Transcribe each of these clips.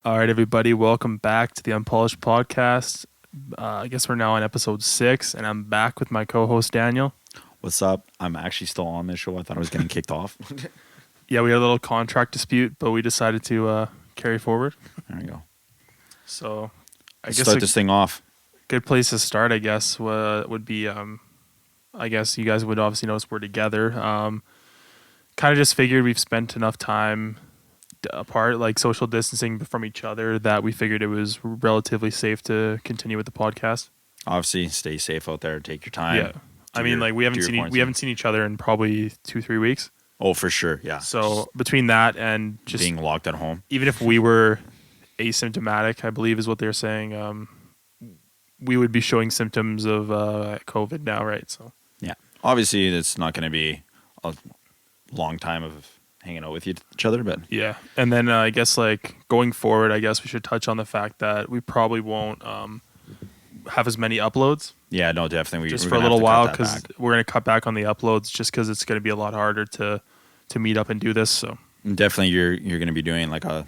All right, everybody, welcome back to the Unpolished podcast. I guess we're now on episode 6, and I'm back with my co-host Daniel. What's up? I'm actually still on this show. I thought I was getting kicked off. Yeah, we had a little contract dispute, but we decided to carry forward. There we go. So, I Let's guess start a this thing off. good place to start, I guess, would be, I guess you guys would obviously notice we're together. Kind of just figured we've spent enough time apart, like social distancing from each other, that we figured it was relatively safe to continue with the podcast. Obviously, stay safe out there. Take your time. Yeah, I mean, like we haven't seen each other in probably 2-3 weeks. Oh, for sure. Yeah. So between that and just being locked at home. even if we were asymptomatic, I believe is what they're saying, we would be showing symptoms of COVID now, right? So Yeah. Obviously, it's not going to be a long time of hanging out with each other, but yeah. And then I guess like going forward, I guess we should touch on the fact that we probably won't have as many uploads. yeah, no, definitely. Just for a little while, because we're going to cut back on the uploads just because it's going to be a lot harder to meet up and do this. So Definitely, you're going to be doing like a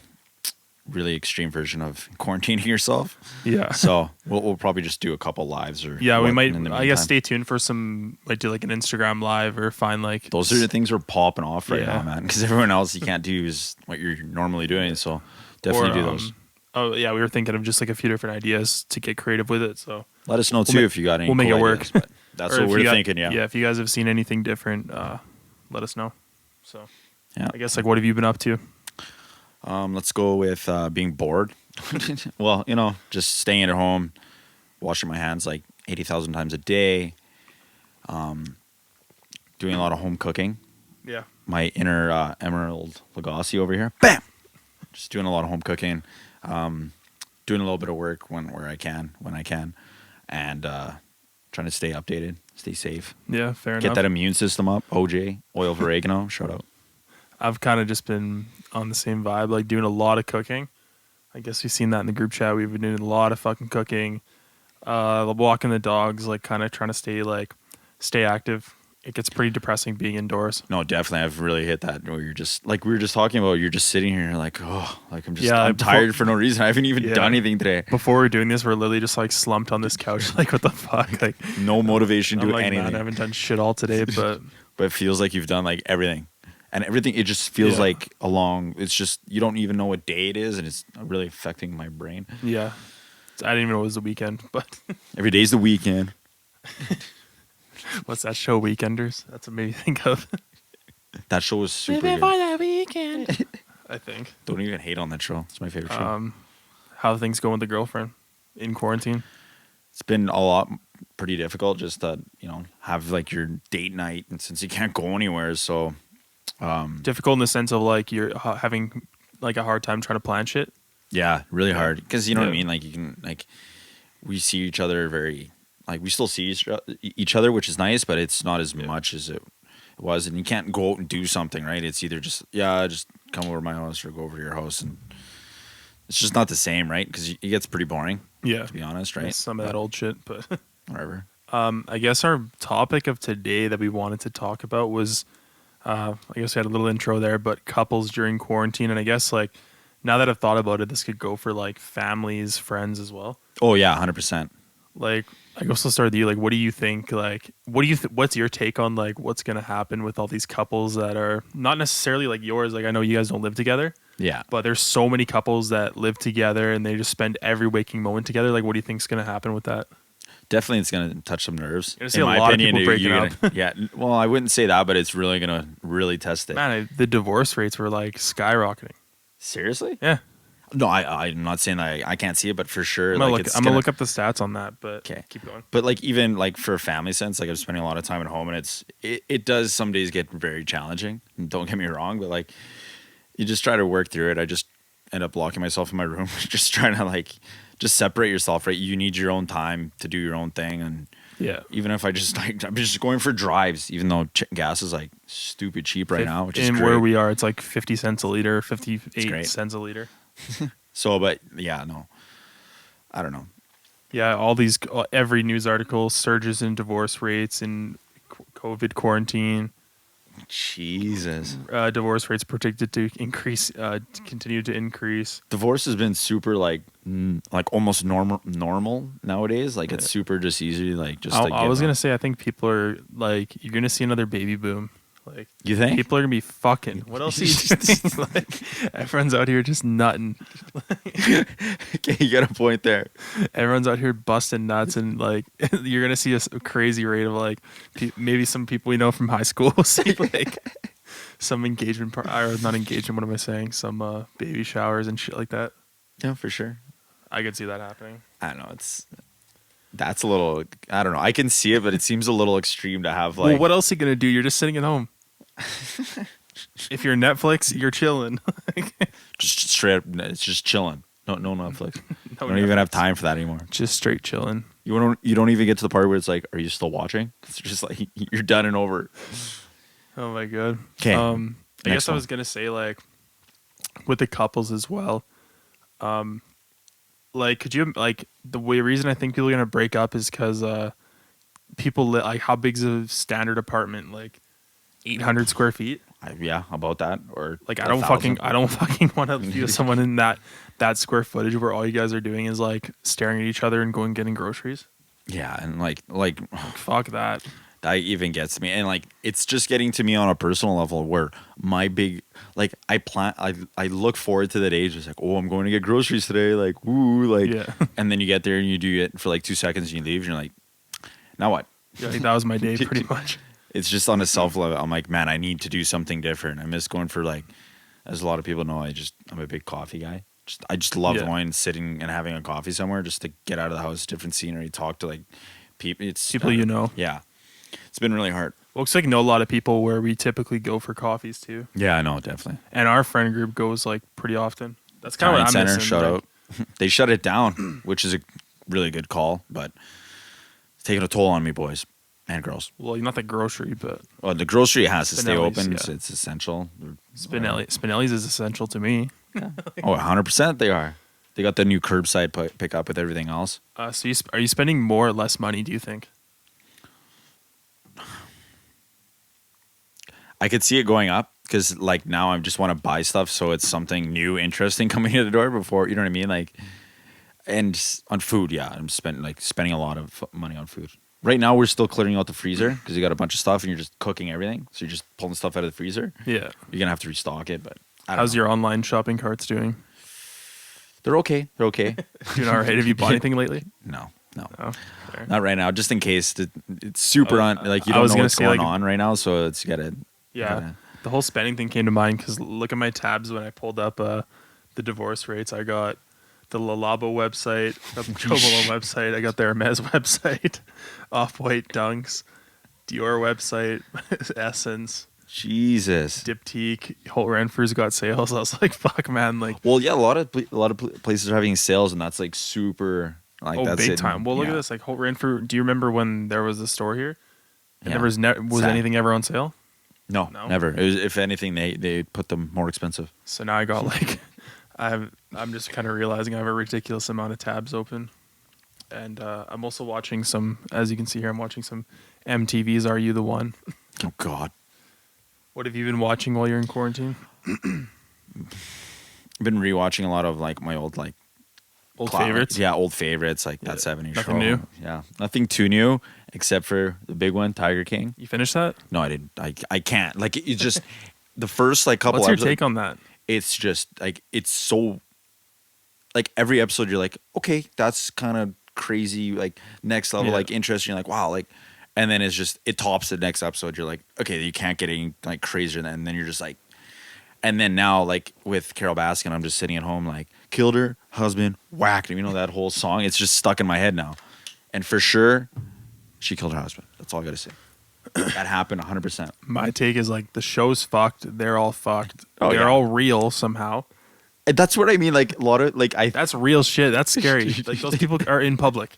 really extreme version of quarantining yourself. yeah. So we'll probably just do a couple lives or Yeah, we might. in the I guess meantime. stay tuned for some. Might do like an Instagram live or find like Those are the things we're popping off right Yeah. now, man. Because everyone else you can't do is what you're normally doing. So definitely do those. Oh yeah, we were thinking of just like a few different ideas to get creative with it. So Let us know too if you got any. we'll make cool it work. ideas, but that's or what if we're you got- thinking. Yeah. Yeah, if you guys have seen anything different, let us know. So Yeah. I guess like what have you been up to? Let's go with being bored. Well, just staying at home, washing my hands like 80,000 times a day. Doing a lot of home cooking. Yeah. My inner Emerald Lagasse over here. Bam. Just doing a lot of home cooking. Doing a little bit of work when I can, and trying to stay updated, stay safe. Yeah, fair Get enough. that immune system up. OJ, oil of oregano, shout out. I've kind of just been on the same vibe, like doing a lot of cooking. I guess you've seen that in the group chat. We've been doing a lot of fucking cooking, walking the dogs, like kind of trying to stay active. It gets pretty depressing being indoors. No, definitely. I've really hit that where you're just like we were just talking about. You're just sitting here and you're like, oh, like Yeah, I'm before- tired for no reason. I haven't even Yeah. done anything today. Before we're doing this, we're literally just like slumped on this couch, like what the fuck? Like No motivation to I'm do like, anything. man, I haven't done shit all today, but But it feels like you've done like everything. And everything, it just feels Yeah. like it's just, you don't even know what day it is. And it's really affecting my brain. yeah. I didn't even know it was the weekend, but Every day's the weekend. what's that show, Weekenders? That's what made me think of. That show was super Living good. for the weekend. I think. Don't even hate on that show. It's my favorite show. How are things going with the girlfriend in quarantine? It's been a lot pretty difficult just to, have like your date night. And since you can't go anywhere, so Difficult in the sense of like you're having like a hard time trying to plan shit. yeah, really hard. Because you know what I Yeah. mean? Like you can, like, we see each other we still see each other, which is nice, but it's not as much as it was. And you can't go out and do something, right? It's either just come over to my house or go over to your house. And it's just not the same, right? Because it gets pretty boring, Yeah. to be honest, right? Some of that old shit, but Whatever. I guess our topic of today that we wanted to talk about was, I guess we had a little intro there, but couples during quarantine. And I guess like now that I've thought about it, this could go for like families, friends as well. Oh, yeah, 100%. Like, I guess I'll start with you. Like, what do you think? Like, what's your take on like what's gonna happen with all these couples that are not necessarily like yours? Like, I know you guys don't live together, Yeah. but there's so many couples that live together and they just spend every waking moment together. Like, what do you think's gonna happen with that? Definitely, it's going to touch some nerves. You're gonna see a lot of people breaking up. Yeah. Well, I wouldn't say that, but it's really going to really test it. Man, the divorce rates were like skyrocketing. Seriously? Yeah, No, I'm not saying that I can't see it, but for sure, I'm gonna look up the stats on that. But 'Kay. keep going. But like even like for a family sense, like I'm spending a lot of time at home, and it does some days get very challenging. Don't get me wrong, but like you just try to work through it. I just end up locking myself in my room, just trying to just separate yourself. Right, you need your own time to do your own thing, and Yeah, even if I'm just going for drives, even though gas is like stupid cheap right now, which is and great. where we are, it's like 50 cents a liter, 58 great. cents a liter. So, but yeah, no, I don't know. Yeah, every news article surges in divorce rates and COVID quarantine. Jesus. Divorce rates predicted to increase, continue to increase. Divorce has been super like almost normal nowadays. Like it's super just easy like just to I get was on. gonna say, I think people are like, you're gonna see another baby boom. Like, You think? people are gonna be fucking. What else are you think? Like, everyone's out here just nutting. Okay, you got a point there. Everyone's out here busting nuts, and like, you're gonna see a crazy rate of like, maybe some people we know from high school will see like some engagement or not engagement. What am I saying? Some baby showers and shit like that. Yeah, for sure. I could see that happening. I don't know. That's a little. I don't know. I can see it, but it seems a little extreme to have like. Well, what else are you gonna do? You're just sitting at home. If you're Netflix, you're chilling. Just straight up. It's just chilling. No Netflix. No I don't even have Netflix. time for that anymore. Just straight chilling. You don't even get to the part where it's like, are you still watching? It's just like you're done and over. Oh my god. 'Kay, I next guess I one. was gonna say like with the couples as well. Like, could you like reason I think people are gonna break up is because people like, how big's a standard apartment? Like 800 square feet. Yeah, about that or Like, 1,000. I don't fucking want to be with someone in that square footage where all you guys are doing is like staring at each other and going getting groceries. Yeah, and like Fuck that. that even gets me, and like it's just getting to me on a personal level where my big like I look forward to that age. It's like, oh, I'm going to get groceries today. Like, woo, like, Yeah. and then you get there and you do it for like 2 seconds and you leave and you're like, now what? Yeah, like, that was my day pretty much. It's just on a self level. I'm like, man, I need to do something different. I miss going for like, as a lot of people know, I'm a big coffee guy. I just love Yeah. going, sitting and having a coffee somewhere just to get out of the house, different scenery, talk to like people. It's People you know. Yeah, it's been really hard. Looks like know a lot of people where we typically go for coffees too. Yeah, I know, definitely. And our friend group goes like pretty often. That's kind of what I'm Center, missing. shout like, out. They shut it down, which is a really good call, but it's taking a toll on me, boys and girls. Well, not the grocery, but Well, the grocery has to stay Spinelli's, open. yeah. It's essential. Spinelli's is essential to me. Oh, 100% they are. They got the new curbside pickup with everything else. So are you spending more or less money, do you think? I could see it going up because like now I just want to buy stuff, so it's something new, interesting coming in the door before, you know what I mean? Like, and on food, yeah, I'm spending a lot of money on food. Right now, we're still clearing out the freezer because you got a bunch of stuff and you're just cooking everything. So you're just pulling stuff out of the freezer. Yeah. You're gonna have to restock it, but How's your online shopping carts doing? They're okay. They're okay. Doing all right. Have you bought anything lately? No, Oh, fair. not right now. Just in case it's super on. Like you I don't was know gonna what's say, going like- on right now, so it's gotta. Yeah. The whole spending thing came to mind because look at my tabs when I pulled up the divorce rates. I got the Lalabo website, the Chobolo website. I got the Hermes website, Off-White Dunks, Dior website, Essence, Jesus. Diptyque, Holt Renfrew's got sales. I was like, fuck, man. Like, Well, yeah, a lot of places are having sales, and that's like super. Like oh, that's big it. time. Well, look Yeah. at this. Like, Holt Renfrew. Do you remember when there was a store here? And Yeah. there was was Sad. anything ever on sale? No, No? never. It was, if anything, they put them more expensive. So now I got like, I'm just kind of realizing I have a ridiculous amount of tabs open, and I'm also watching some. As you can see here, I'm watching some MTV's Are You the One? Oh God, What have you been watching while you're in quarantine? I've been rewatching a lot of like my old like Old favorites. Yeah, old favorites like Yeah. that 70s Nothing show. new? Yeah, nothing too new except for the big one, Tiger King. You finished that? No, I didn't. I can't. Like it's just the first like couple. What's your episodes, take on that? It's just like it's so. Like every episode, you're like, okay, that's kind of crazy. Like next level, Yeah. like interesting. You're like, wow, like, and then it's just it tops the next episode. You're like, okay, you can't get any like crazier than. And then you're just like, and then now like with Carol Baskin, I'm just sitting at home like killed her husband, whacked him. You know that whole song. It's just stuck in my head now, and for sure, she killed her husband. That's all I gotta say. That happened 100%. My take is like the show's fucked. They're all fucked. Oh, They're yeah. all real somehow. And that's what I mean. Like a lot of like I. That's real shit. That's scary. Like those people are in public.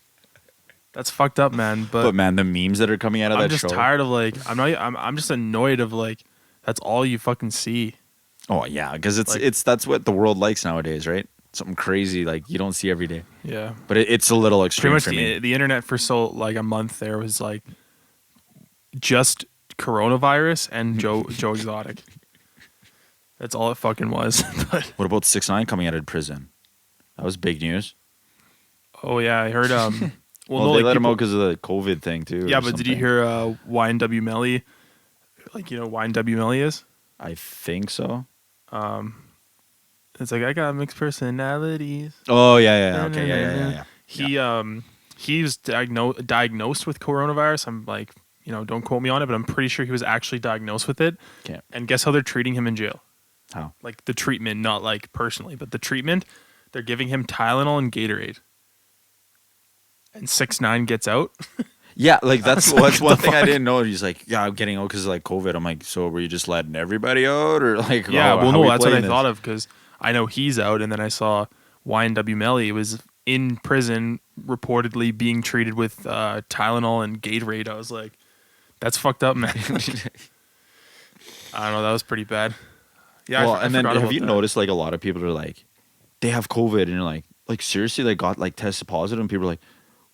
That's fucked up, man. But man, the memes that are coming out of I'm that just show. tired of like I'm just annoyed of like that's all you fucking see. Oh yeah, because Like- that's what the world likes nowadays, right? Something crazy like you don't see every day. Yeah. But it's a little extreme Pretty much for me. the internet for so like a month there was like just coronavirus and Joe Exotic. That's all it fucking was. But What about 6ix9ine coming out of prison? That was big news. oh yeah, I heard. Well, no, they like, let him people- out because of the COVID thing too. Yeah, or but did you something. hear YNW Melly? Like, you know, YNW Melly is. I think so. It's like I got mixed personalities. Oh yeah. Okay, yeah. He was diagnosed with coronavirus. I'm like, you know, don't quote me on it, but I'm pretty sure he was actually diagnosed with it. Okay. And guess how they're treating him in jail? How? Like the treatment, not like personally, but the treatment. They're giving him Tylenol and Gatorade. And 6ix9ine gets out. Yeah, like that's like, one the thing I fuck? didn't know. He's like, yeah, I'm getting out because of like COVID. I'm like, so were you just letting everybody out or like? Yeah, well, how no, we that's what I playing this? thought of because I know he's out, and then I saw YNW Melly was in prison reportedly being treated with Tylenol and Gatorade. I was like, that's fucked up, man. I don't know, that was pretty bad. Yeah, Well, I and then forgot have about you that. noticed like a lot of people are like, they have COVID, and you're like seriously, like got like tested positive, and people are like,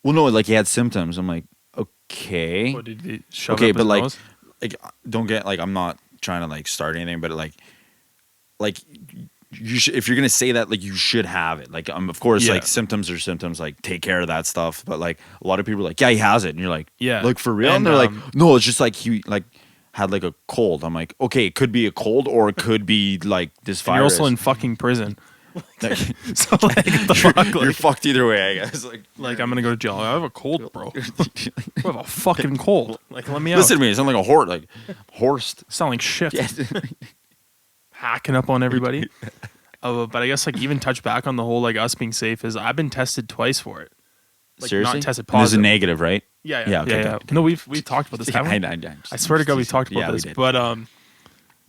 well, no, like he had symptoms. I'm like, okay, What, did he shove okay, it up but his like, nose? don't get like I'm not trying to like start anything, but like you should, if you're gonna say that, like you should have it. Like of course, Yeah. like symptoms are symptoms. Like take care of that stuff. But like a lot of people are like, yeah, he has it, and you're like, Yeah. like for real, and And, they're like, no, it's just like he like had like a cold. I'm like, okay, it could be a cold or it could be like this And you're virus. also in fucking prison. Like, So like, what the fuck? you're Like, fucked either way, I guess. like, I'm gonna go to jail. I have a cold, bro. I have a fucking cold. Like, let me out. Listen to me, it sounds like a horse, like horsed. Sound like shit. Yeah. Hacking up on everybody. But I guess like even touch back on the whole like us being safe is I've been tested twice for it. Like, Seriously, not tested And this is positive. negative, right? Yeah, Yeah, okay. No, we've talked about this. Yeah, Haven't we? I I swear to God, we talked about Yeah, we this. did. But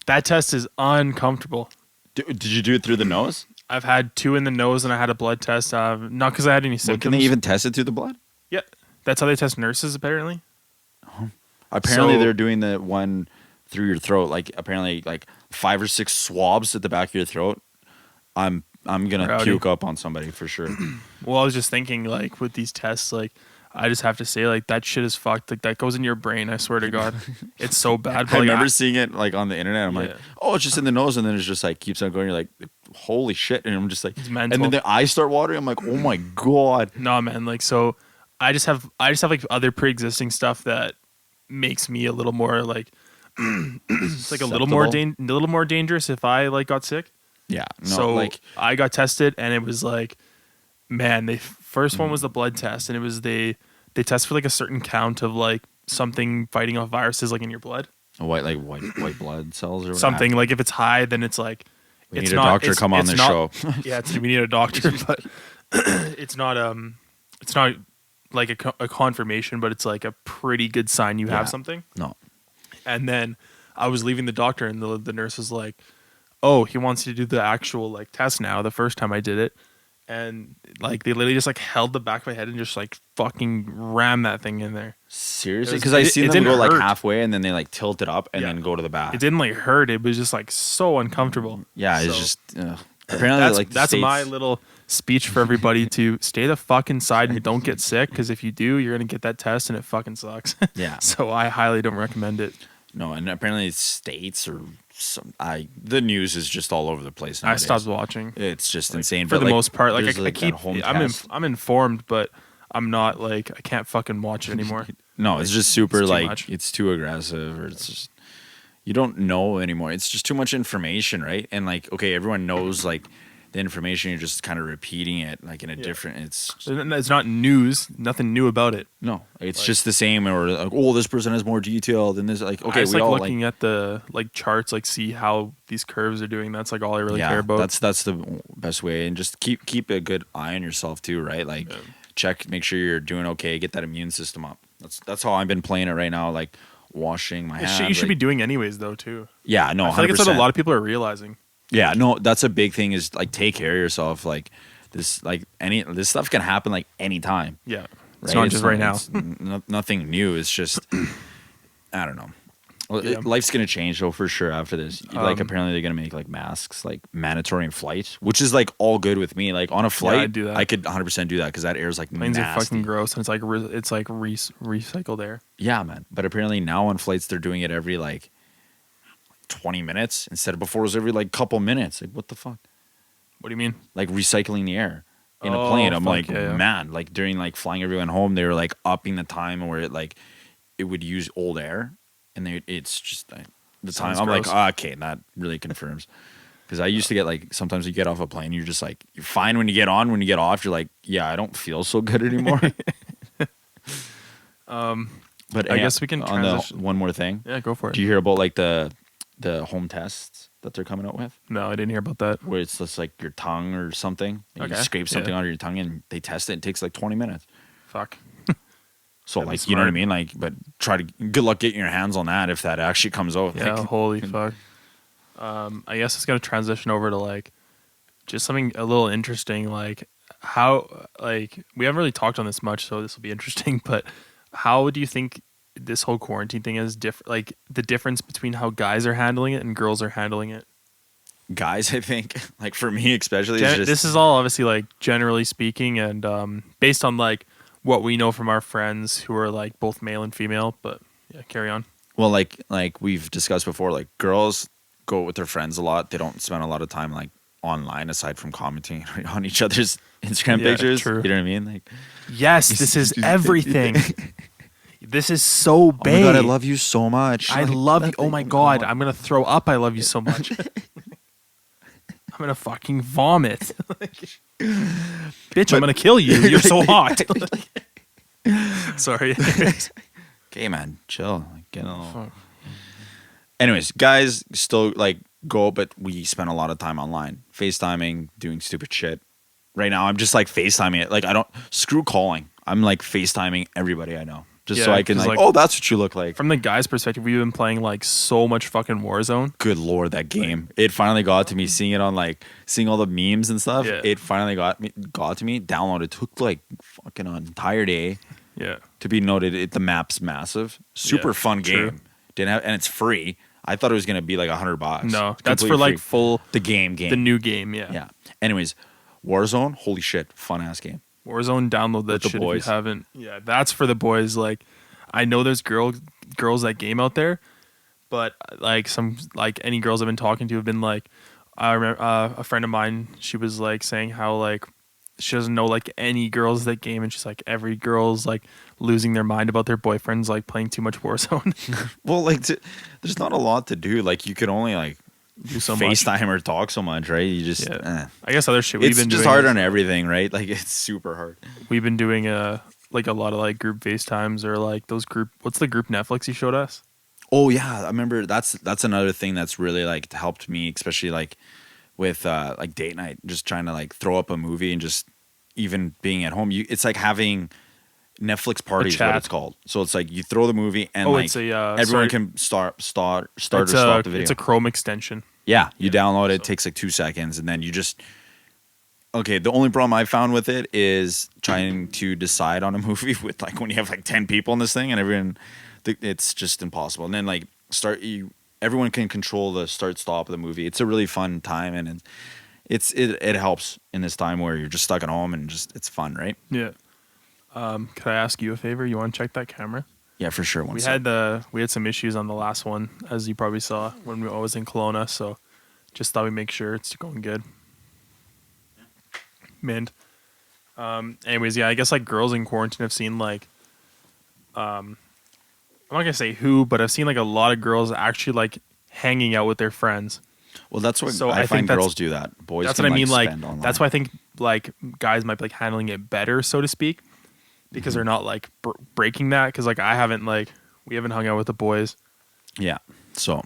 that test is uncomfortable. Did you do it through the nose? I've had 2 in the nose and I had a blood test. Not because I had any Well, symptoms. can they even test it through the blood? Yeah, that's how they test nurses apparently. Apparently, So- they're doing the one through your throat. Like apparently, like 5 or 6 swabs at the back of your throat. I'm gonna Rowdy. puke up on somebody for sure. Well, I was just thinking like with these tests, like I just have to say like that shit is fucked. Like that goes in your brain. I swear to God, it's so bad. But, I like, remember seeing it like on the internet. I'm like, Yeah. oh, it's just in the nose, and then it's just like keeps on going. You're like, holy shit, and I'm just like, It's and mental. then the eyes start watering. I'm like, oh my god. No, man. Like, so I just have like other pre-existing stuff that makes me a little more like it's like a little more dangerous if I like got sick. Yeah. No, So like I got tested and it was like, man, they first one was the blood test and it was they test for like a certain count of like something fighting off viruses like in your blood. white blood cells or whatever. Something like if it's high, then it's like We it's need a not- doctor it's- come on it's this not- show. Yeah, we need a doctor, but it's not like a confirmation, but it's like a pretty good sign you Yeah. have something. No. And then I was leaving the doctor, and the nurse was like, "Oh, he wants you to do the actual like test now." The first time I did it, and like they literally just like held the back of my head and just like fucking rammed that thing in there. Seriously, It was- because I it- seen it them didn't go like hurt. halfway and then they like tilt it up and Yeah. then go to the back. It didn't like hurt. It was just like so uncomfortable. Yeah, it's So, just apparently that's like the that's my States- little speech for everybody to stay the fuck inside and don't get sick, because if you do, you're gonna get that test and it fucking sucks. Yeah. So I highly don't recommend it. No, and apparently it's states or some. The news is just all over the place nowadays. I stopped watching It's just insane. for but the like, most part. Like there's, I that keep, home I'm test. I'm informed, but I'm not like I can't fucking watch it anymore. No, it's just super it's too like much. it's too aggressive or it's just you don't know anymore. It's just too much information, right? And like okay, everyone knows like the information. You're just kind of repeating it like in a different. It's not news. Nothing new about it. No, it's Like- just the same. Or like, oh, this person has more detail than this. Like, okay, I just we like all looking at the like charts, like see how these curves are doing. That's like all I really care about. That's the best way, and just keep a good eye on yourself too, right? Like, check, make sure you're doing okay. Get that immune system up. That's how I've been playing it right now. Like washing my hands. You should be doing anyways, though, too. Yeah, no, I feel like it's 100%. what a lot of people are realizing. Yeah, no, that's a big thing. Is like take care of yourself. Like this, this stuff can happen like anytime. Yeah, it's Right? not just right now. It's nothing new. It's just I don't know. Well, Yeah. life's gonna change though for sure after this. Like apparently they're gonna make like masks like mandatory in flight, which is like all good with me. Like on a flight, I'd do that. I could 100% do that because that air is like Planes nasty. are fucking gross, and it's like recycled air. Yeah, man. But apparently now on flights they're doing it every like 20 minutes instead of before it was every like couple minutes. Like what the fuck? What do you mean? Like recycling the air in a Oh, plane. I'm fuck, like, yeah. man, like during like flying everyone home, they were like upping the time where it would use old air, and it's just the Sounds time. I'm gross. like, oh, okay, that really confirms. Because I used to get like sometimes you get off a plane, you're just like you're fine when you get on. When you get off, you're like, yeah, I don't feel so good anymore. But I guess we can on transition. one more thing. Yeah, go for it. Do you hear about like the home tests that they're coming out with? No, I didn't hear about that. Where it's just like your tongue or something. And you Okay, scrape something yeah. out of your tongue and they test it. It takes like 20 minutes. Fuck. So That'd be like, you know what I smart. mean? Like, but try to good luck getting your hands on that if that actually comes out. Yeah, Like, holy fuck. I guess it's gonna transition over to like just something a little interesting, like how like we haven't really talked on this much, so this will be interesting. But how do you think this whole quarantine thing is different? Like the difference between how guys are handling it and girls are handling it. guys, I think, like for me especially, it's just, This is all obviously like generally speaking, and based on like what we know from our friends who are like both male and female. But yeah, carry on. well, like we've discussed before, like girls go with their friends a lot. They don't spend a lot of time like online aside from commenting on each other's Instagram Yeah, pages. true. You know what I mean? Like, Yes, this is everything. This is so oh big. my god, I love you so much. I Like, love you. Oh nothing- my god, I'm gonna throw up. I love you so much. I'm gonna fucking vomit. Bitch, I'm gonna kill you. You're so hot. Sorry. Okay, man, chill. Like, get a little. Fuck. Anyways, guys still like go, but we spend a lot of time online, FaceTiming, doing stupid shit. Right now, I'm just like FaceTiming it. Like I don't screw calling. I'm like FaceTiming everybody I know, just so Yeah, I can 'cause, like, like, oh, that's what you look like. From the guy's perspective, we've been playing like so much fucking Warzone. Good lord, that game! It finally got to me. Seeing it on like seeing all the memes and stuff. Yeah. It finally got to me. Downloaded. Took like fucking an entire day Yeah. to be noted. The map's massive. Super Yeah, fun true. game. Didn't have, and it's free. I thought it was gonna be like $100. No, that's Completely for like free. full the game. the new game. Yeah. Yeah. Anyways, Warzone, holy shit, fun ass game. Warzone, download that With the shit boys. if you haven't. Yeah, that's for the boys. Like, I know there's girls that game out there, but like any girls I've been talking to have been like, I remember a friend of mine. She was like saying how like she doesn't know like any girls that game, and she's like every girl's like losing their mind about their boyfriends like playing too much Warzone. Well, like, there's not a lot to do. Like, you could only like Do so much. FaceTime or talk so much, right? You just, Yeah. I guess other shit we've it's been just doing. hard is- on everything, right? Like, it's super hard. We've been doing like a lot of like group FaceTimes or like those group. What's the group Netflix you showed us? Oh yeah, I remember. That's another thing that's really like helped me, especially like with like date night, just trying to like throw up a movie and just even being at home. It's like having Netflix party is what chat. it's called. So it's like you throw the movie and Oh, like it's a everyone can start or stop the video. It's a Chrome extension. Yeah, you download it. It so- takes like 2 seconds, and then you just. Okay, the only problem I found with it is trying to decide on a movie with like when you have like 10 people in this thing, and everyone, it's just impossible. And then like everyone can control the start stop of the movie. It's a really fun time, and it helps in this time where you're just stuck at home and just it's fun, right? Yeah. Could I ask you a favor? You want to check that camera? Yeah, for sure. We had some issues on the last one, as you probably saw when I was in Kelowna. So just thought we'd make sure it's going good. Mint. Anyways, yeah, I guess like girls in quarantine have seen like, I'm not gonna say who, but I've seen like a lot of girls actually like hanging out with their friends. Well, that's what So I I find think that's- girls do that. Boys, That's can, what I mean. Like spend online. that's why I think like guys might be like handling it better, so to speak, because Mm-hmm. they're not like breaking that. Because like we haven't hung out with the boys. Yeah. So,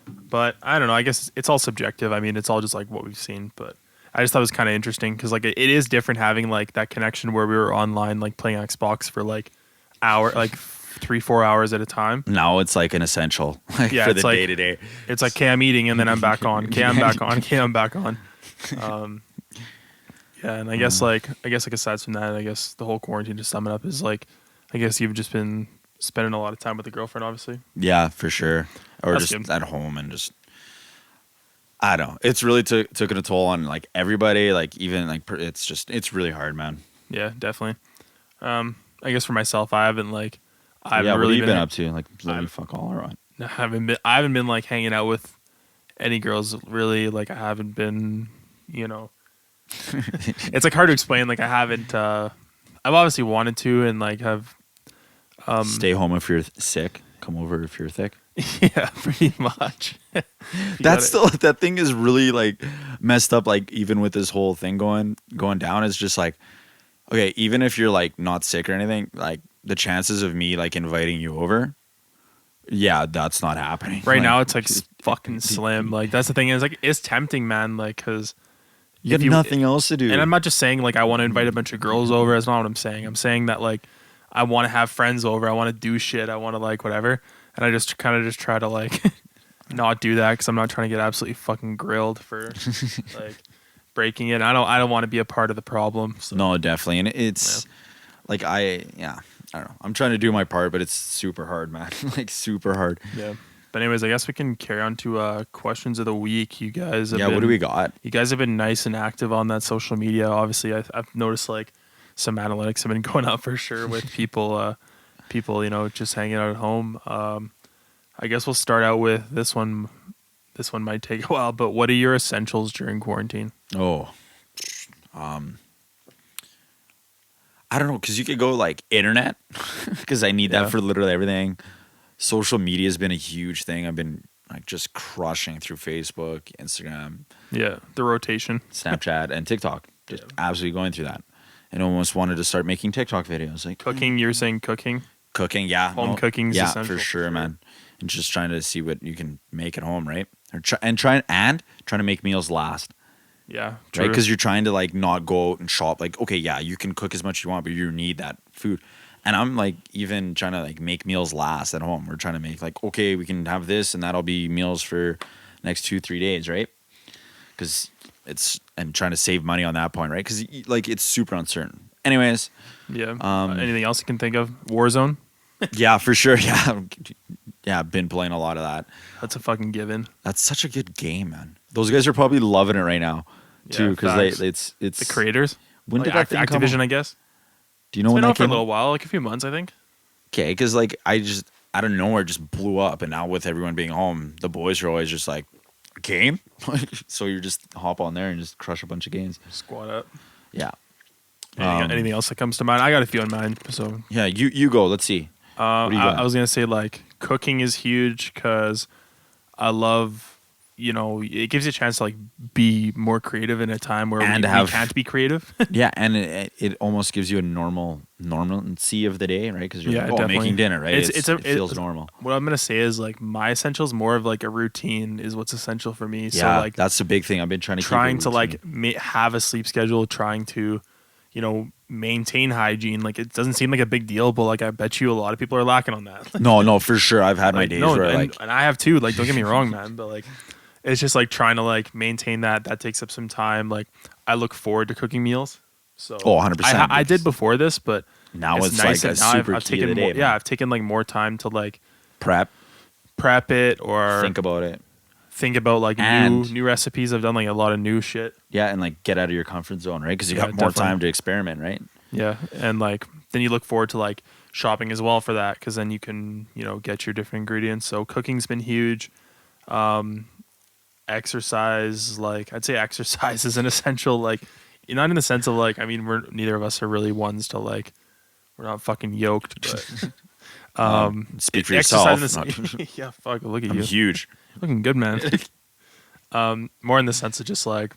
But I don't know. I guess it's all subjective. I mean, it's all just like what we've seen. But I just thought it was kind of interesting because like it is different having like that connection where we were online like playing Xbox for like 3-4 hours at a time. now it's like an essential like, Yeah, for it's the like- day to day. It's like, okay, I'm eating and then I'm back on. Okay, I'm back on. Okay, I'm back on. Yeah, and I guess like aside from that, I guess the whole quarantine, to sum it up, is like I guess you've just been spending a lot of time with the girlfriend, obviously. Yeah, for sure. Or That's just good. at home and just I don't know. It's really taken a toll on like everybody. Like even like it's really hard, man. Yeah, definitely. I guess for myself, I haven't I haven't Yeah, what have really you been been up to? Like literally I'm fuck all around. I haven't been like hanging out with any girls really. Like I haven't been, you know, it's like hard to explain. Like I haven't. I've obviously wanted to and like have. Stay home if you're sick. Come over if you're thick. Yeah, pretty much. You That's gotta- still that thing is really like messed up. Like even with this whole thing going down, it's just like okay, even if you're like not sick or anything, like the chances of me like inviting you over, yeah, that's not happening. right Like, now it's like fucking slim. Like that's the thing is like it's tempting, man. Like because you got nothing else to do. and I'm not just saying like I want to invite a bunch of girls over. That's not what I'm saying. I'm saying that like I want to have friends over. I want to do shit. I want to like whatever. And I just kind of just try to like not do that because I'm not trying to get absolutely fucking grilled for like breaking it. I don't want to be a part of the problem. So. No, definitely, and it's like I don't know. I'm trying to do my part, but it's super hard, man. Like super hard. Yeah. But anyways, I guess we can carry on to questions of the week. You guys have Yeah, what do we got? You guys have been nice and active on that social media. Obviously, I've noticed like some analytics have been going up for sure with people people, you know, just hanging out at home. I guess we'll start out with this one. This one might take a while, but what are your essentials during quarantine? Oh, I don't know, because you could go like internet, because I need Yeah. that for literally everything. Social media has been a huge thing. I've been like just crushing through Facebook, Instagram, Yeah, the rotation. Snapchat, and TikTok. Just Yeah. absolutely going through that, and almost wanted to start making TikTok videos, like Cooking, you're saying cooking? cooking. Yeah, Home cooking is yeah, essential, for sure, for sure. man. And just trying to see what you can make at home, right? Or trying to make meals last. Yeah, Right, true. because you're trying to like not go out and shop. Like, okay, yeah, you can cook as much as you want, but you need that food. And I'm like even trying to like make meals last at home. We're trying to make like, okay, we can have this, and that'll be meals for next 2-3 days, right? Because it's and trying to save money on that point, right? Because like it's super uncertain. Anyways, Yeah. Anything else you can think of? Warzone? yeah, for sure, yeah, yeah. I've been playing a lot of that. That's a fucking given. That's such a good game, man. Those guys are probably loving it right now, too, Yeah, because facts. it's The creators? When Like did that thing come Activision, out? I guess. Do you know It's when been that out for a came little out? while, like a few months, I think. Okay, because like I just out of nowhere just blew up, and now with everyone being home, the boys are always just like, game. So you just hop on there and just crush a bunch of games. Squad up. Yeah, Anything else that comes to mind? I got a few in mind. So yeah. You go. Let's see. What do you got? I was gonna say like cooking is huge because I love, you know, it gives you a chance to like be more creative in a time where And we have- can't be creative. Yeah, and it almost gives you a normalcy of the day, right? Because you're Yeah, like, oh, definitely. making dinner, right? It feels it's- normal. What I'm gonna say is like my essentials more of like a routine is what's essential for me. So Yeah, like that's the big thing. I've been trying to trying keep to a like routine. have a sleep schedule, trying to, you know, maintain hygiene. Like it doesn't seem like a big deal, but like I bet you a lot of people are lacking on that. No, for sure. I've had my Like, days no, where and, like and I have too. Like don't get me wrong, man, but like it's just like trying to like maintain that. That takes up some time. Like I look forward to cooking meals. So 100%. I did before this, but now it's nice like a and now super I've key taken of the more, day. yeah, man. I've taken like more time to like Prep, prep it or think about it. think about like And- new recipes. I've done like a lot of new shit. Yeah, and like get out of your comfort zone, right? Because you Yeah, got more definitely. time to experiment, right? Yeah, and like then you look forward to like shopping as well for that because then you can, you know, get your different ingredients. So cooking's been huge. Exercise, like I'd say exercise is an essential. Like not in the sense of like I mean we're neither of us are really ones to like we're not fucking yoked, but Speak for exercise yourself. in the yeah, fuck, look at I'm you, huge. looking good, man. More in the sense of just like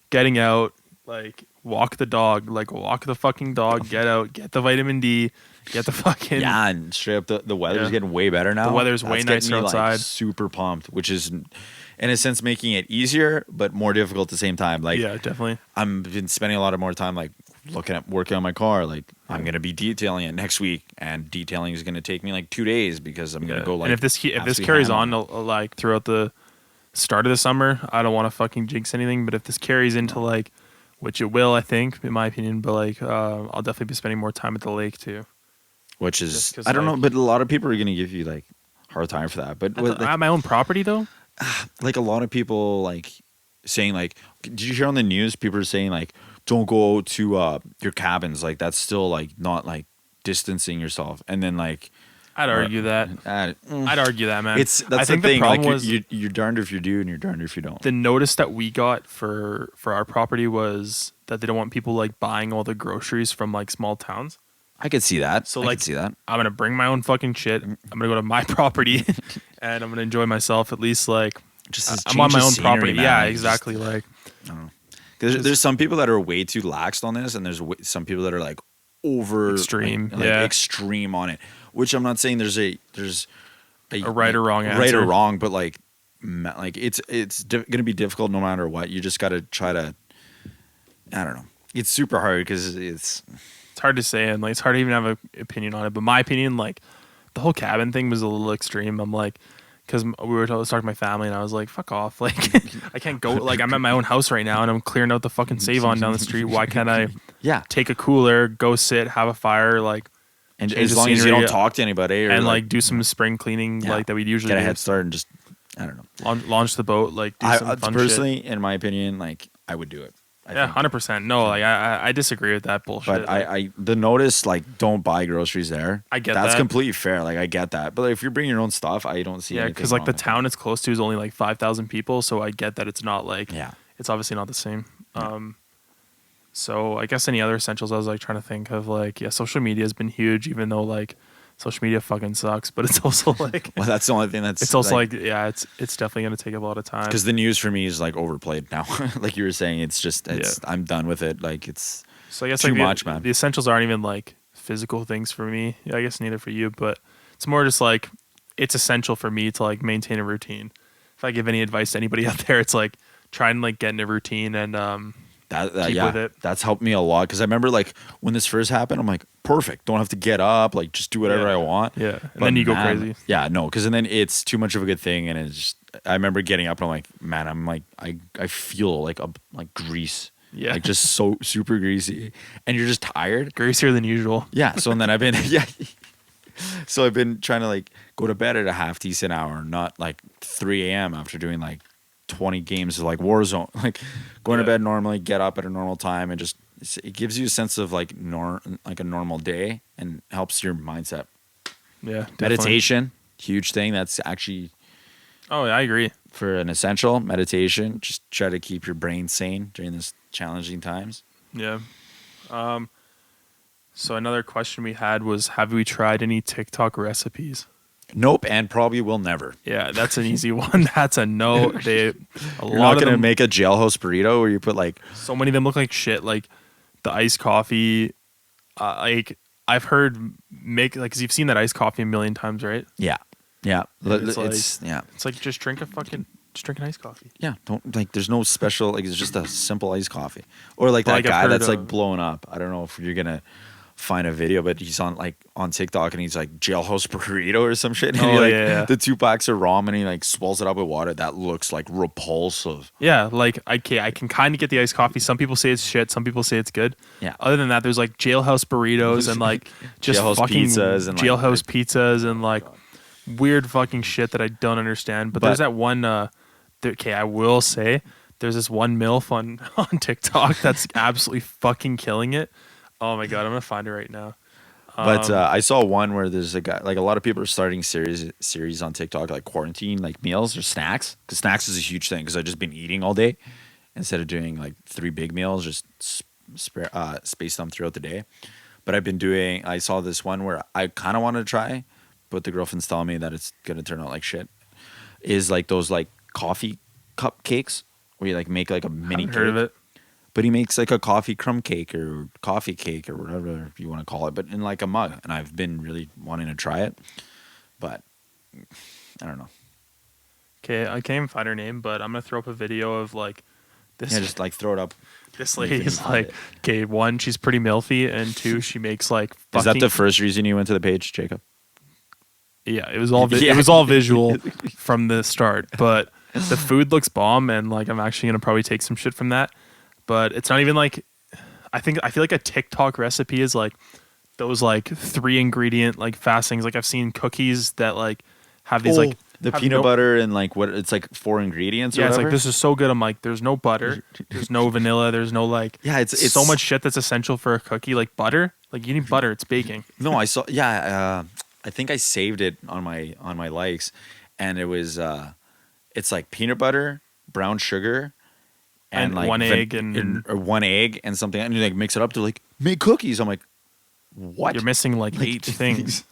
getting out, like walk the dog, like walk the fucking dog, get out, get the vitamin D, get the fucking Yeah, and straight up, the weather's Yeah. getting way better now. The weather's way That's getting nicer me, like, outside. super pumped, which is, in a sense, making it easier but more difficult at the same time. Like, yeah, definitely. I'm been spending a lot of more time like working on my car. Like, I'm gonna be detailing it next week, and detailing is gonna take me like 2 days because I'm gonna Yeah. go like. and if this absolutely carries ham on like throughout the start of the summer, I don't want to fucking jinx anything, but if this carries into like, which it will, I think, in my opinion, but like, I'll definitely be spending more time at the lake too. which Just is 'cause, I don't know, like- but a lot of people are gonna give you like hard time for that. But I have my own property though. like a lot of people like saying like, did you hear on the news? People are saying like, don't go to your cabins. Like that's still like not like distancing yourself. And then like, I'd argue that. I'd argue that, man. That's I think the thing. problem Like was you're darned if you do, and you're darned if you don't. the notice that we got for our property was that they don't want people like buying all the groceries from like small towns. I could see that. So I like, could see that. I'm gonna bring my own fucking shit. I'm gonna go to my property, and I'm gonna enjoy myself. At least like, Just I'm on my change the own scenery, property. man. Yeah, Like, exactly. Like, I don't know. 'Cause there's some people that are way too laxed on this, and there's some people that are like over Extreme, like yeah. extreme on it. Which I'm not saying there's a right or wrong right answer. or wrong, but like it's gonna be difficult no matter what. You just gotta try to. I don't know. It's super hard because it's hard to say, and like it's hard to even have an opinion on it. But my opinion, like the whole cabin thing was a little extreme. I'm like, because we were talking to my family, and I was like, "Fuck off!" Like, I can't go. Like, I'm at my own house right now, and I'm clearing out the fucking Save-On down the street. Why can't I yeah. take a cooler, go sit, have a fire, like, And change as the long as you scenery, don't talk to anybody, or and like do some spring cleaning, yeah, like that we'd usually get a do. head start and just I don't know. Launch the boat, like do some fun personally, shit. in my opinion, like I would do it. Yeah, 100%. No, like I disagree with that bullshit. But like, I the notice like don't buy groceries there. I get that's that. completely fair. Like I get that. But if you're bringing your own stuff, I don't see. yeah, anything because like wrong the with town it's close to is only like 5,000 people, so I get that it's not like Yeah. it's obviously not the same. So I guess any other essentials I was like trying to think of, like, yeah, social media has been huge, even though like social media fucking sucks, but it's also like Well, that's the only thing that's. it's also like yeah, it's definitely gonna take up a lot of time. because the news for me is like overplayed now. Like you were saying, it's just I'm done with it. Like it's So I guess too like much, man. The essentials aren't even like physical things for me. Yeah, I guess neither for you, but it's more just like it's essential for me to like maintain a routine. If I give any advice to anybody out there, it's like try and like get in a routine and keep yeah, with it. that's helped me a lot because I remember like when this first happened, I'm like perfect. Don't have to get up. Like just do whatever Yeah. I want. Yeah, and But then you go man, crazy. Yeah, no, because then it's too much of a good thing, and it's just. I remember getting up and I'm like, man, I'm like I feel like grease. Yeah. Like just so super greasy, and you're just tired. Greasier than usual. Yeah. So and then I've been yeah. So I've been trying to like go to bed at a half decent hour, not like 3 a.m. after doing like 20 games of like Warzone. Like going to Yeah. bed normally, get up at a normal time, and just it gives you a sense of like a normal day and helps your mindset. Yeah, definitely. Meditation, huge thing. That's actually Oh, yeah, I agree. for an essential meditation. Just try to keep your brain sane during this challenging times. Yeah. So another question we had was, have we tried any TikTok recipes? Nope, and probably will never. Yeah, that's an easy one. That's a no. You're lot not of gonna them, make a jailhouse burrito where you put like so many of them look like shit. Like the iced coffee. Like I've heard make like, cause you've seen that iced coffee a million times, right? yeah. It's Yeah. It's like just drink an iced coffee. Yeah, don't like. There's no special. Like, it's just a simple iced coffee, or like But, that like, I've guy heard that's like of- blown up. I don't know if you're gonna find a video, but he's on TikTok and he's like jailhouse burrito or some shit. And Oh, he, like, yeah. the 2 packs of ramen, he like swells it up with water. That looks like repulsive. Yeah, like I can kind of get the iced coffee. Some people say it's shit. Some people say it's good. Yeah. Other than that, there's like jailhouse burritos and like just Jailhouse fucking pizzas and, like, jailhouse pizzas and like weird fucking shit that I don't understand. But there's But- that one. Okay, I will say there's this one MILF on on TikTok that's absolutely fucking killing it. Oh my god, I'm gonna find it right now. But I saw one where there's a guy, like a lot of people are starting series on TikTok, like quarantine, like meals or snacks. Because snacks is a huge thing. Because I've just been eating all day instead of doing like 3 big meals, just space them throughout the day. But I saw this one where I kind of wanted to try, but the girlfriend's telling me that it's gonna turn out like shit. Is like those like coffee cup cakes where you like make like a mini Haven't cake. heard of it. But he makes like a coffee crumb cake or coffee cake or whatever you want to call it, but in like a mug. And I've been really wanting to try it, but I don't know. Okay, I can't even find her name, but I'm gonna throw up a video of like this. Yeah, just like throw it up. This You can lady's find like, it. okay, 1, she's pretty milfy, and 2, she makes like fucking. Is that the first reason you went to the page, Jacob? Yeah, it was all Yeah. it was all visual from the start, but the food looks bomb, and like I'm actually gonna probably take some shit from that. But it's not even like I feel like a TikTok recipe is like those like 3 ingredient like fastings. Like I've seen cookies that like have these Oh, like the have peanut no, butter and like what it's like 4 ingredients or yeah, it's like whatever. this is so good. I'm like, there's no butter, there's no vanilla, there's no like Yeah, it's so much shit that's essential for a cookie. Like butter, like you need butter. It's baking. No, I saw. Yeah, I think I saved it on my likes, and it was it's like peanut butter, brown sugar, and And like one egg and or 1 egg and something, and you like mix it up to like make cookies. I'm like, what? you're missing like Like- 8 things.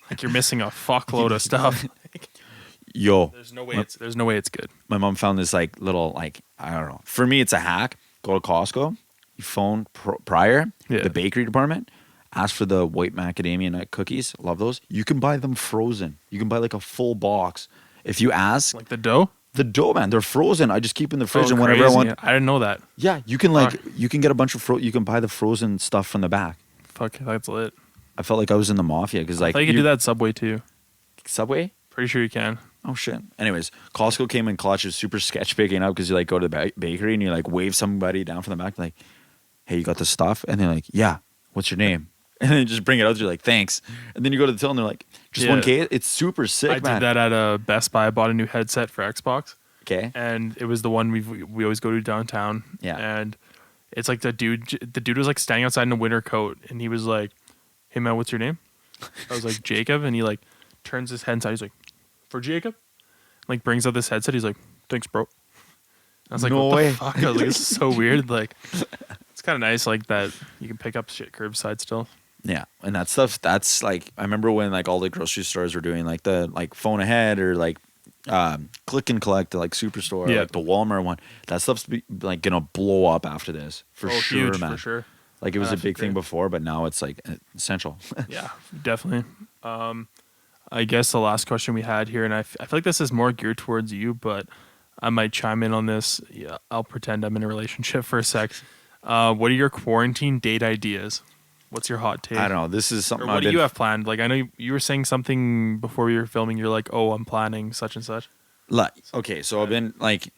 Like you're missing a fuckload of stuff. Yo, There's no way it's good. my mom found this like little like I don't know. For me, it's a hack. Go to Costco, you phone prior Yeah. the bakery department. Ask for the white macadamia nut cookies. Love those. You can buy them frozen. You can buy like a full box. If you ask Like the dough. the dough, man, they're frozen. I just keep in the fridge, Oh, and whenever I crazy. want, I didn't know that. yeah, you can like Fuck. you can get a bunch of you can buy the frozen stuff from the back. Fuck, that's lit. I felt like I was in the mafia because I like thought you could do that at Subway too. Subway. Pretty sure you can. Oh shit. Anyways, Costco came in clutch. It was super sketch picking up because you like go to the bakery and you like wave somebody down from the back like, "Hey, you got the stuff?" And they're like, "Yeah. What's your name?" And then you just bring it out. You're like, "Thanks." And then you go to the till and they're like, "Just Yeah. 1K." It's super sick, I man. did that at a Best Buy. I bought a new headset for Xbox, Okay. and it was the one we always go to downtown. Yeah. And it's like the dude was like standing outside in a winter coat, and he was like, "Hey man, what's your name?" I was like, "Jacob," and he like turns his head inside. He's like, "For Jacob," like brings out this headset. He's like, "Thanks, bro." I was like, No "What way. the fuck?" I was like, "This is so weird." Like, it's kind of nice, like that you can pick up shit curbside still. Yeah, and that stuff. That's like I remember when like all the grocery stores were doing like the like phone ahead or like click and collect like Superstore, Yeah. like the Walmart one. That stuff's like gonna blow up after this for Oh, sure, huge, man. for sure. Like it was a That's big thing great. before, but now it's like essential. Yeah, definitely. I guess the last question we had here, and I feel like this is more geared towards you, but I might chime in on this. Yeah, I'll pretend I'm in a relationship for a sec. What are your quarantine date ideas? What's your hot take? I don't know. This is Or something what I've do been. you have planned? Like I know you were saying something before we were filming. You're like, oh, I'm planning such and such. Like, okay, so I've been like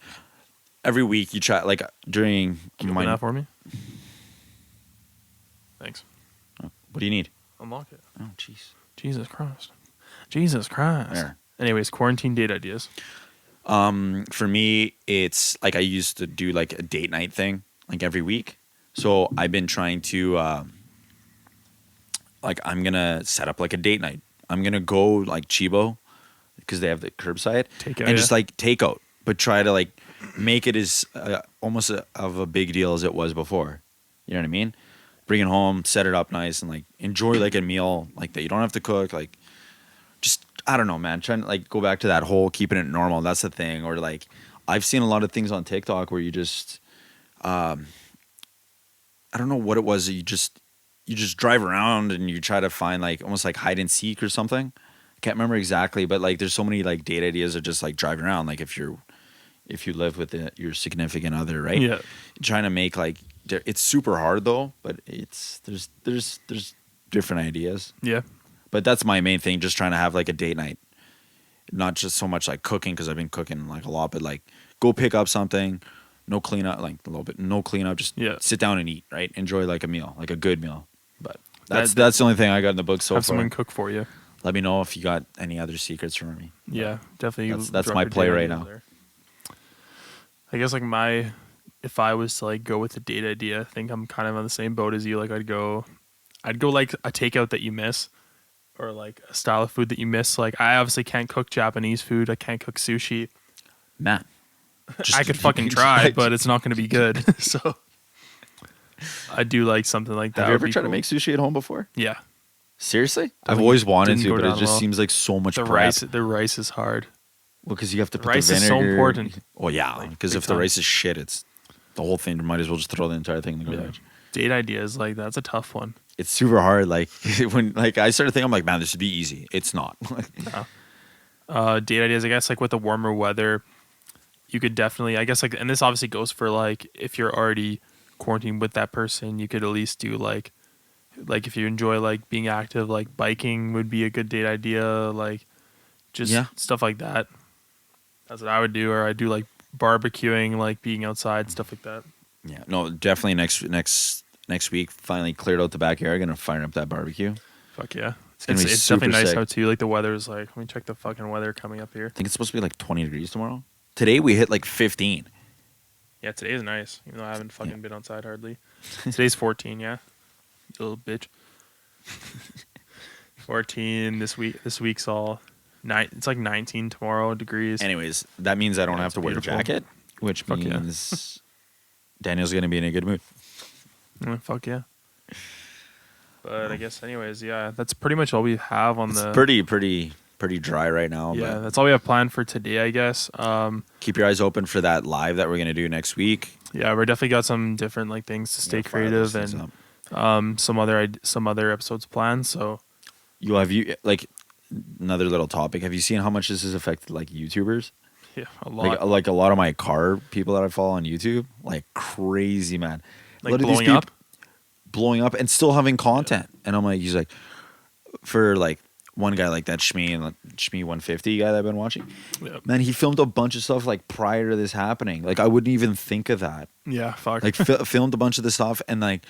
every week you try like during Can you open that for me? Thanks. What do you need? Unlock it. Oh, jeez. Jesus Christ. Jesus Christ. There. Anyways, quarantine date ideas. For me, it's like I used to do like a date night thing like every week. So I've been trying to like I'm gonna set up like a date night. I'm gonna go like Chibo because they have the curbside Takeout, and just yeah. like take out, but try to like make it as almost of a big deal as it was before. You know what I mean? Bring it home, set it up nice, and like enjoy like a meal like that. You don't have to cook. Like just I don't know, man. Trying to like go back to that whole keeping it normal. That's the thing. Or like I've seen a lot of things on TikTok where you just I don't know what it was. You just drive around and you try to find like almost like hide and seek or something. I can't remember exactly, but like there's so many like date ideas of just like driving around. Like if you live with your significant other, right? Yeah. Trying to make like it's super hard though, but there's different ideas. Yeah. But that's my main thing. Just trying to have like a date night, not just so much like cooking because I've been cooking like a lot, but like go pick up something. No cleanup, like a little bit. No cleanup. Just sit down and eat. Right, enjoy like a meal, like a good meal. But that's the only thing I got in the book so Have far. someone cook for you. Let me know if you got any other secrets for me. Yeah, definitely. That's drop my your play date right ideas now. there. I guess like if I was to like go with a date idea, I think I'm kind of on the same boat as you. Like I'd go like a takeout that you miss, or like a style of food that you miss. Like I obviously can't cook Japanese food. I can't cook sushi. Nah. I could fucking try, but it's not going to be good. So I do like something like that. Have you ever Would be tried to cool. make sushi at home before? Yeah, Seriously? I've Doesn't- always wanted didn't to, go but it down just well. seems like so much the prep. rice is hard. Well, because you have to put rice the is vinegar. so important. Oh yeah, Like, because big if the time. rice is shit, it's the whole thing. You might as well just throw the entire thing in the Yeah. garbage. Date ideas like that's a tough one. It's super hard. Like when like I started thinking, I'm like, man, this would be easy. It's not. Date ideas, I guess, like with the warmer weather, you could definitely, I guess, like, and this obviously goes for like if you're already quarantined with that person, you could at least do like if you enjoy like being active, like biking would be a good date idea, like just stuff like that. That's what I would do, or I do like barbecuing, like being outside, stuff like that. Yeah, no, definitely next next week. Finally cleared out the backyard. Gonna fire up that barbecue. Fuck yeah. It's gonna be It's super definitely nice sick. out too. Like the weather's like, let me check the fucking weather coming up here. I think it's supposed to be like 20 degrees tomorrow. Today we hit like 15. Yeah, today is nice. Even though I haven't fucking been outside hardly. Today's 14, yeah. You little bitch. 14 this week. This week's all it's like 19 tomorrow degrees. Anyways, that means I don't have to wear a beautiful. jacket, which Fuck yeah. means Daniel's gonna be in a good mood. Fuck yeah. But I guess anyways, yeah, that's pretty much all we have on It's the pretty dry right now. Yeah, But that's all we have planned for today, I guess. keep your eyes open for that live that we're gonna do next week. Yeah, we're definitely got some different like things to stay We'll fire those creative things and up. some other episodes planned. So You like another little topic. Have you seen how much this has affected like YouTubers? yeah, a lot Like a lot of my car people that I follow on YouTube, like crazy, man. A like lot of these blowing up. blowing up and still having content. And I'm like, he's like, for like one guy like that Shmee and like, Shmee 150 guy that I've been watching, Yeah, man, he filmed a bunch of stuff like prior to this happening. Like I wouldn't even think of that. yeah, fuck. Like filmed a bunch of this stuff and like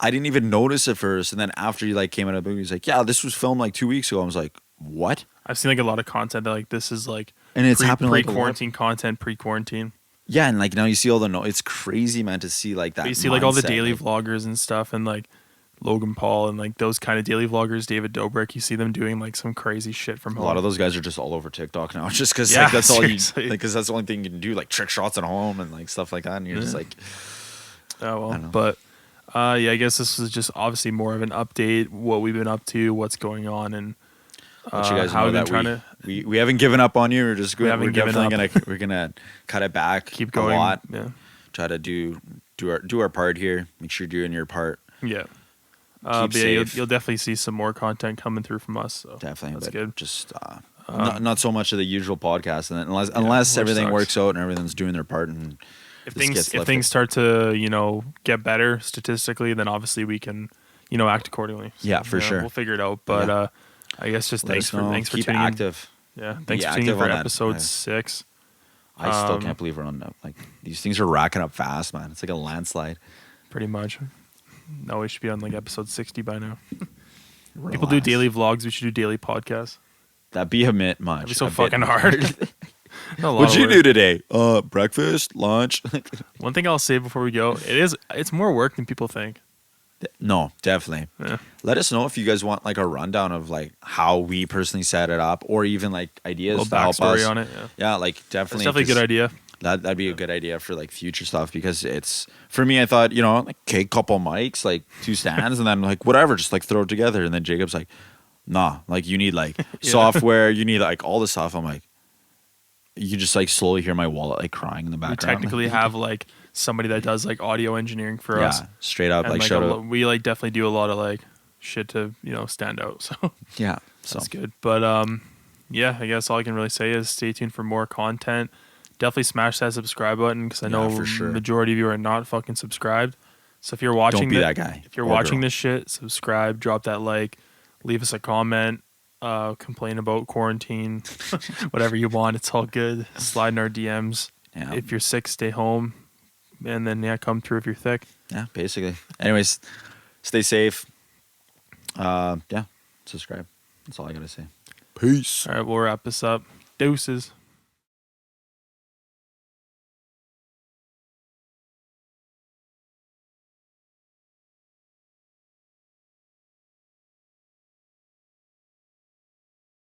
I didn't even notice at first. And then after he like came out of the movie, he's like, yeah, this was filmed like 2 weeks ago. I was like, what? I've seen like a lot of content that like this is like And it's happening like a lot. pre-quarantine content, pre-quarantine. Yeah, and like now you see all the it's crazy, man, to see like that. But you see like all the mindset, daily like, vloggers and stuff, and like Logan Paul and like those kind of daily vloggers, David Dobrik. You see them doing like some crazy shit from a home. lot of those guys are just all over TikTok now, just because Yeah, like, that's all seriously. you, because that's the only thing you can do, like trick shots at home and like stuff like that. And you're just Yeah. like, Oh I well, don't know. but yeah, I guess this is just obviously more of an update, what we've been up to, what's going on, and let you guys how know we've been that trying to we haven't given up on you. We're just We haven't we're given definitely up. we're gonna cut it back, keep going. a lot. Yeah, Try to do our part here. Make sure you're doing your part. yeah. Keep But yeah, safe. you'll definitely see some more content coming through from us. So Definitely, that's but good. just not so much of the usual podcast, and then unless which everything sucks. works out and everyone's doing their part, and If this gets if lifted. things start to get better statistically, then obviously we can act accordingly. So, Yeah, for sure. We'll figure it out. But Yeah. I guess just Let thanks us for know. Keep tuning active. in. Yeah, Be thanks for tuning in active for on that. episode Yeah. 6. I still can't believe we're on that. Like these things are racking up fast, man. It's like a landslide. Pretty much. No, we should be on like episode 60 by now. People Relax. do daily vlogs. We should do daily podcasts. That'd be a bit much. That'd be so a bit fucking much. hard. A lot What'd of you work. do today? Breakfast, lunch. One thing I'll say before we go, it's more work than people think. No, definitely. Yeah. Let us know if you guys want like a rundown of like how we personally set it up, or even like A ideas little to help backstory us. on it. Yeah. Yeah, like It's definitely. definitely a good 'cause idea. That'd be a good idea for like future stuff, because it's, for me, I thought, like, okay, couple mics, like 2 stands, and then like whatever, just like throw it together. And then Jacob's like, nah, like you need like software, you need like all this stuff. I'm like, you just like slowly hear my wallet like crying in the We background. technically have like somebody that does like audio engineering for us. yeah, straight up, And, like like, shout out. we like definitely do a lot of like shit to stand out. So Yeah, so that's good. But yeah, I guess all I can really say is stay tuned for more content. Definitely smash that subscribe button, because I know for sure. majority of you are not fucking subscribed. So if you're watching, don't be that guy. If you're or watching girl. this shit, subscribe, drop that like, leave us a comment, complain about quarantine, whatever you want. It's all good. Slide in our DMs. Yeah. If you're sick, stay home, and then come through if you're thick. Yeah, basically. Anyways, stay safe. Yeah, subscribe. That's all I gotta say. Peace. All right, we'll wrap this up. Deuces.